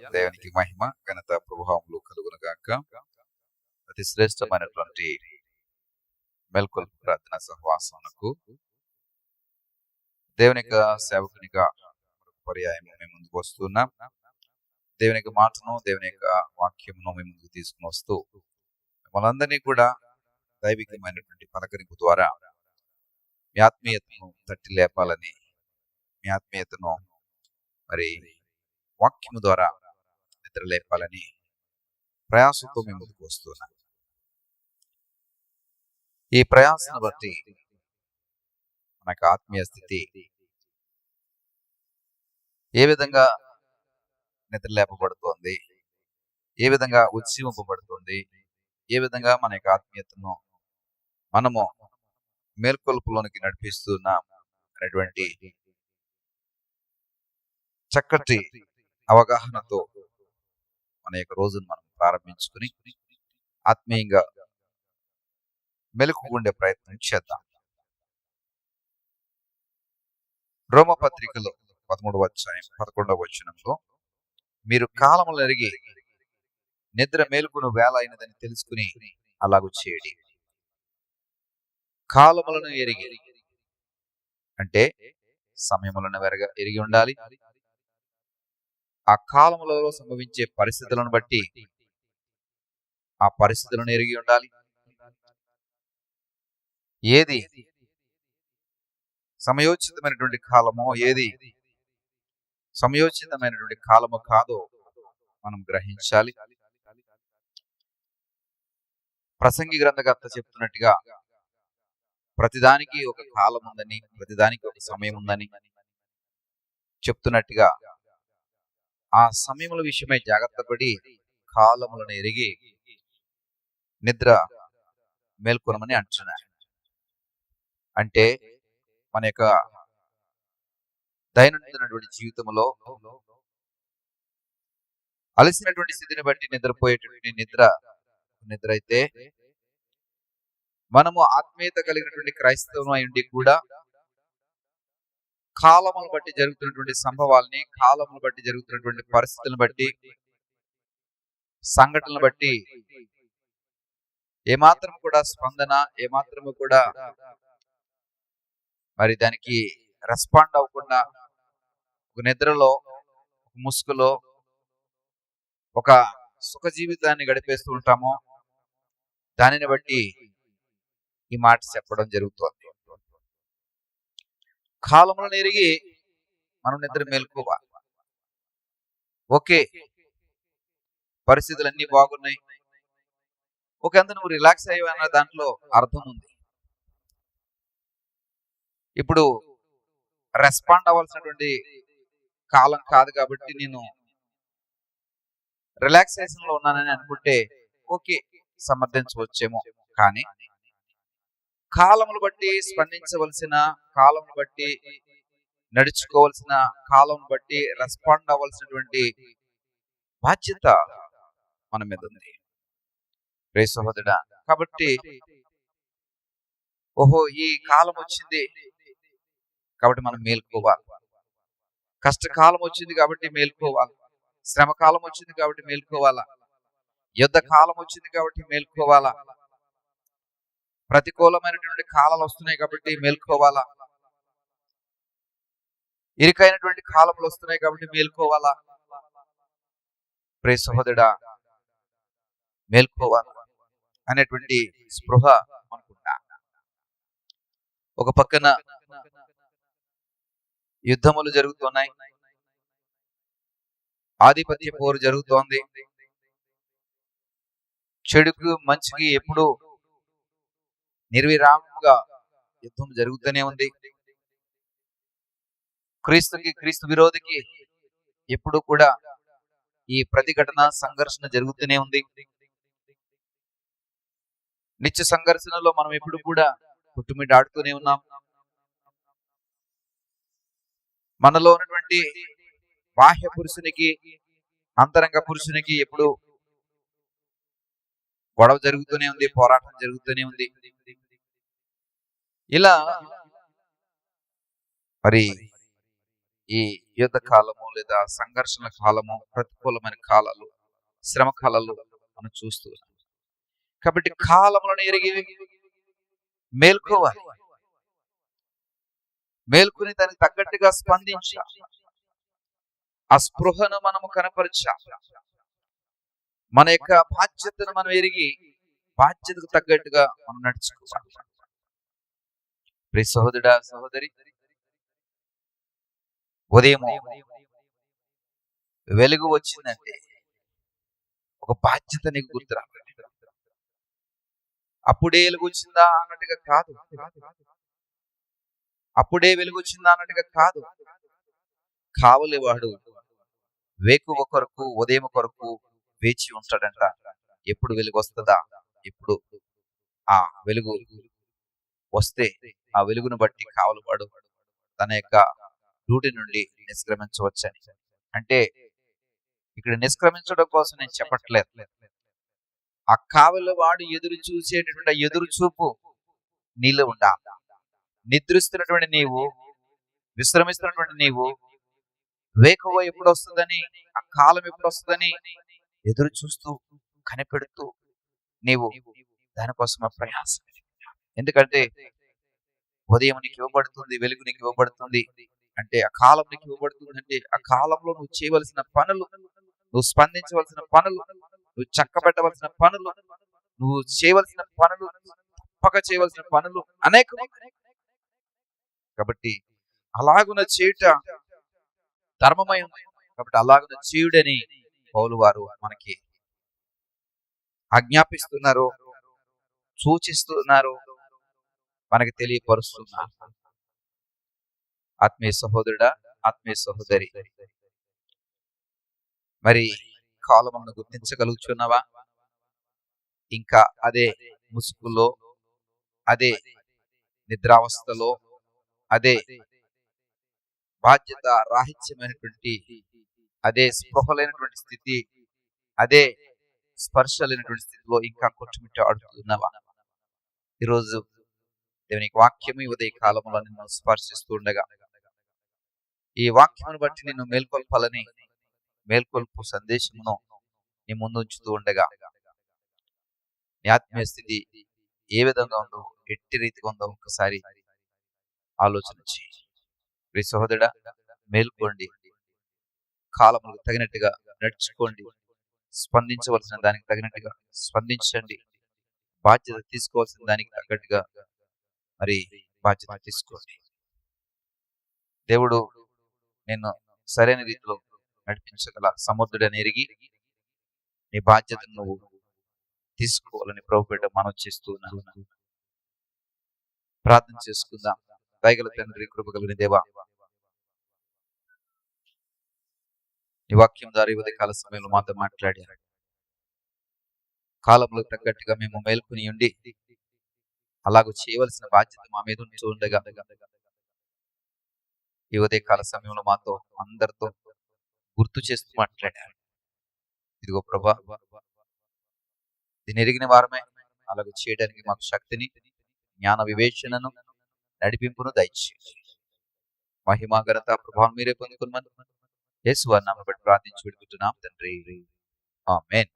దేవునికి మహిమ ఘనత ప్రభావములు కలుగును గాక. అతి శ్రేష్టమైనటువంటి మెల్కొల్పు ప్రార్థన సహవాసమునకు దేవుని యొక్క సేవకునిగా పర్యాయం మేము ముందుకు వస్తున్నాం. దేవుని యొక్క మాటను, దేవుని యొక్క వాక్యమును మేము ముందుకు తీసుకుని వస్తూ మనందరినీ కూడా దైవికమైనటువంటి పలకరింపు ద్వారా మీ ఆత్మీయతను తట్టి లేపాలని, మీ ఆత్మీయతను మరి వాక్యము ద్వారా నిద్ర లేపాలని ప్రయాసంతో మేము ముందుకు వస్తున్నాం. ఈ ప్రయాసను బట్టి మనకు ఆత్మీయ స్థితి ఏ విధంగా నిద్ర లేపబడుతోంది, ఏ విధంగా ఉజ్జీవింపబడుతుంది, ఏ విధంగా మన యొక్క ఆత్మీయతను మనము మేల్కొల్పులోనికి నడిపిస్తున్నాం అనేటువంటి చక్కటి అవగాహనతో మన యొక్క రోజును మనం ప్రారంభించుకుని ఆత్మీయంగా మెలకుగుండే ప్రయత్నం చేద్దాం. రోమపత్రికలో 13వ అధ్యాయం 11వ వచనంలో, మీరు కాలములు ఎరిగి నిద్ర మేలుకును వేళ అయినదని తెలుసుకుని అలాగూ చేయడి. కాలములను ఎరిగి అంటే సమయములను ఎరిగి ఉండాలి. ఆ కాలములలో సంభవించే పరిస్థితులను బట్టి ఆ పరిస్థితులను ఎరిగి ఉండాలి. ఏది సమయోచితమైనటువంటి కాలమో, ఏది సమయోచితమైనటువంటి కాలము కాదో మనం గ్రహించాలి. ప్రసంగి గ్రంథకర్త చెప్తున్నట్టుగా ప్రతిదానికి ఒక కాలం ఉందని, ప్రతిదానికి ఒక సమయం ఉందని చెప్తున్నట్టుగా ఆ సమయముల విషయమై జాగ్రత్త పడి కాలములను ఎరిగి నిద్ర మేల్కొనమని అంటున్నారు. అంటే మన యొక్క దైనందినటువంటి జీవితంలో అలసినటువంటి స్థితిని బట్టి నిద్రపోయేటువంటి నిద్ర అయితే, మనము ఆత్మీయత కలిగినటువంటి క్రైస్తవం అయి కూడా కాలమును బట్టి జరుగుతున్నటువంటి సంభవాల్ని, కాలమును బట్టి జరుగుతున్నటువంటి పరిస్థితులను బట్టి, సంఘటనలను బట్టి ఏమాత్రం కూడా స్పందన, ఏమాత్రము కూడా మరి దానికి రెస్పాండ్ అవ్వకుండా ఒక నిద్రలో, ఒక ముసుగులో ఒక సుఖ జీవితాన్ని గడిపేస్తూ ఉంటామో దానిని బట్టి ఈ మాట చెప్పడం జరుగుతుంది. కాలములను ఎరిగి మనం నిద్ర మేల్కోవాలి. ఓకే, పరిస్థితులన్నీ బాగున్నాయి, ఒక అంత నువ్వు రిలాక్స్ అయ్యావన్న దాంట్లో అర్థం ఉంది. ఇప్పుడు రెస్పాండ్ అవ్వాల్సినటువంటి కాలం కాదు కాబట్టి నేను రిలాక్సేషన్ లో ఉన్నానని అనుకుంటే ఓకే, సమర్థించవచ్చేమో. కానీ కాలములు బట్టి స్పందించవలసిన, కాలమును బట్టి నడుచుకోవాల్సిన, కాలం బట్టి రెస్పాండ్ అవ్వాల్సినటువంటి బాధ్యత మన మీద ఉంది ప్రియ సహోదరుడా. కాబట్టి ఓహో, ఈ కాలం వచ్చింది కాబట్టి మనం మేల్కోవాలి, కష్టకాలం వచ్చింది కాబట్టి మేల్కోవాలి, శ్రమ కాలం వచ్చింది కాబట్టి మేల్కోవాలా, యుద్ధ కాలం వచ్చింది కాబట్టి మేల్కోవాలా, ప్రతికూలమైనటువంటి కాలాలు వస్తున్నాయి కాబట్టి మేల్కోవాలా, ఇరుకైనటువంటి కాలములు వస్తున్నాయి కాబట్టి మేల్కోవాలా. ప్రియ సహోదరుడా, మేల్కోవాలా అనేటువంటి స్పృహ మనకుంటా. ఒక పక్కన యుద్ధములు జరుగుతున్నాయి, ఆధిపత్య పోరు జరుగుతోంది, చెడుకు మంచికి ఎప్పుడు నిర్విరామంగా యుద్ధం జరుగుతూనే ఉంది. క్రీస్తుకి, క్రీస్తు విరోధికి ఎప్పుడు కూడా ఈ ప్రతిఘటన, సంఘర్షణ జరుగుతూనే ఉంది. నిత్య సంఘర్షణలో మనం ఎప్పుడు కూడా కొట్టుమిట్టాడుతూనే ఉన్నాం. మనలో ఉన్నటువంటి బాహ్య పురుషునికి, అంతరంగ పురుషునికి ఎప్పుడు గొడవ జరుగుతూనే ఉంది, పోరాటం జరుగుతూనే ఉంది. ఇలా మరి ఈ యుద్ధ కాలము లేదా సంఘర్షణ కాలము, ప్రతికూలమైన కాలాలు, శ్రమ కాలాలు మనం చూస్తూ ఉన్నాం. కాబట్టి కాలములను ఎరిగి మేల్కోవాలి. మేల్కొని దానికి తగ్గట్టుగా స్పందించాలి. ఆ స్పృహను మనము కనపరచాలి. మన యొక్క బాధ్యతను మనం ఎరిగి బాధ్యతకు తగ్గట్టుగా మనం నడుచుకోవాలి. ప్రియ సహోదరుడా, సహోదరి, ఉదయం వెలుగు వచ్చిందంటే ఒక బాధ్యత నీకు గుర్తు రావాలి. అప్పుడే వెలుగు వచ్చిందా అన్నట్టుగా కాదు. అప్పుడే వెలుగు వచ్చిందా అన్నట్టుగా కాదు. కావలివాడు వేకువ కొరకు, ఉదయం కొరకు వేచి ఉంటాడంట. ఎప్పుడు వెలుగు వస్తుందా, ఎప్పుడు ఆ వెలుగు వస్తే ఆ వెలుగును బట్టి కావలివాడు తన యొక్క డ్యూటీ నుండి నిష్క్రమించవచ్చని. అంటే ఇక్కడ నిష్క్రమించడం కోసం నేను చెప్పట్లేదు. ఆ కావలివాడు ఎదురు చూసేటటువంటి ఎదురు చూపు నీలో ఉండాలి. నిద్రిస్తున్నటువంటి నీవు, విశ్రమిస్తున్నటువంటి నీవు వేకువ ఎప్పుడు వస్తుందని, ఆ కాలం ఎప్పుడు వస్తుందని ఎదురు చూస్తూ కనిపెడుతూ నీవు దానికోసం ప్రయాసం. ఎందుకంటే ఉదయం నీకు ఇవ్వబడుతుంది, వెలుగు నీకు ఇవ్వబడుతుంది అంటే, ఆ కాలం నీకు ఇవ్వబడుతుంది అంటే, ఆ కాలంలో నువ్వు చేయవలసిన పనులు, నువ్వు స్పందించవలసిన పనులు, నువ్వు చక్కబెట్టవలసిన పనులు, నువ్వు చేయవలసిన పనులు, తప్పక చేయవలసిన పనులు అనేక. కాబట్టి అలాగున చేయుట ధర్మమై ఉంది. కాబట్టి అలాగున చేయుడని పౌలు వారు మనకి ఆజ్ఞాపిస్తున్నారు, సూచిస్తున్నారు, మనకి తెలియపరుస్తున్నారు. ఆత్మీయ సహోదరుడా, ఆత్మీయ సహోదరి, మరి కాలమును గుర్తించగలుగుతున్నావా? ఇంకా అదే ముసుగులో, అదే నిద్రావస్థలో, అదే బాధ్యత రాహిత్యమైనటువంటి, అదే స్పృహలైనటువంటి స్థితి, అదే స్పర్శ లేనటువంటి స్థితిలో ఇంకా కొట్టుమిట్ట ఆడుతున్నావా? ఈరోజు దేవునికి వాక్యము ఉదయ కాలంలో నిన్ను స్పర్శిస్తూ ఉండగా, ఈ వాక్యమును బట్టి నిన్ను మేల్కొల్పాలని మేల్కొల్పు సందేశమును నీ ముందు ఉంచుతూ ఉండగా, నీ ఆత్మీయ స్థితి ఏ విధంగా ఉందో, ఎట్టి రీతిగా ఉందో ఒకసారి ఆలోచన చేయి. ప్రియ సహోదరుడా, మేల్కోండి, కాలములకు తగినట్టుగా నడుచుకోండి, స్పందించవలసిన దానికి తగినట్టుగా స్పందించండి, బాధ్యత తీసుకోవాల్సిన దానికి తగ్గట్టుగా మరి బాధ్యత తీసుకోండి. దేవుడు నిన్ను సరైన రీతిలో నడిపించగల సమర్థుడని ఎరిగి నీ బాధ్యతను నువ్వు తీసుకోవాలని ప్రభుపేట మనం చేస్తూ ఉన్నాను. ప్రార్థన చేసుకుందాం. దయగల తండ్రి, కృపగలిగిన దేవా, నీ వాక్యం ద్వారా ఉదయ కాల సమయంలో మాతో మాట్లాడారు. కాలంలో తగ్గట్టుగా మేము మేల్కొని ఉండి అలాగూ చేయవలసిన బాధ్యత మా మీద ఉంటూ ఉండగా, ఈ ఉదయ కాల సమయంలో మాతో అందరితో గుర్తు చేస్తూ మాట్లాడారు. ఇదిగో ప్రభా, దీన్ని ఎరిగిన వారమే అలాగూ చేయడానికి మాకు శక్తిని, జ్ఞాన వివేచనను, నడిపింపును దయచేయండి. మహిమ, ఘనత, ప్రభావం మీరే పొందుకున్నాను. యేసు వారి నామమున బట్టి ప్రార్థించి వేడుకుంటున్నాం తండ్రి. ఆమేన్.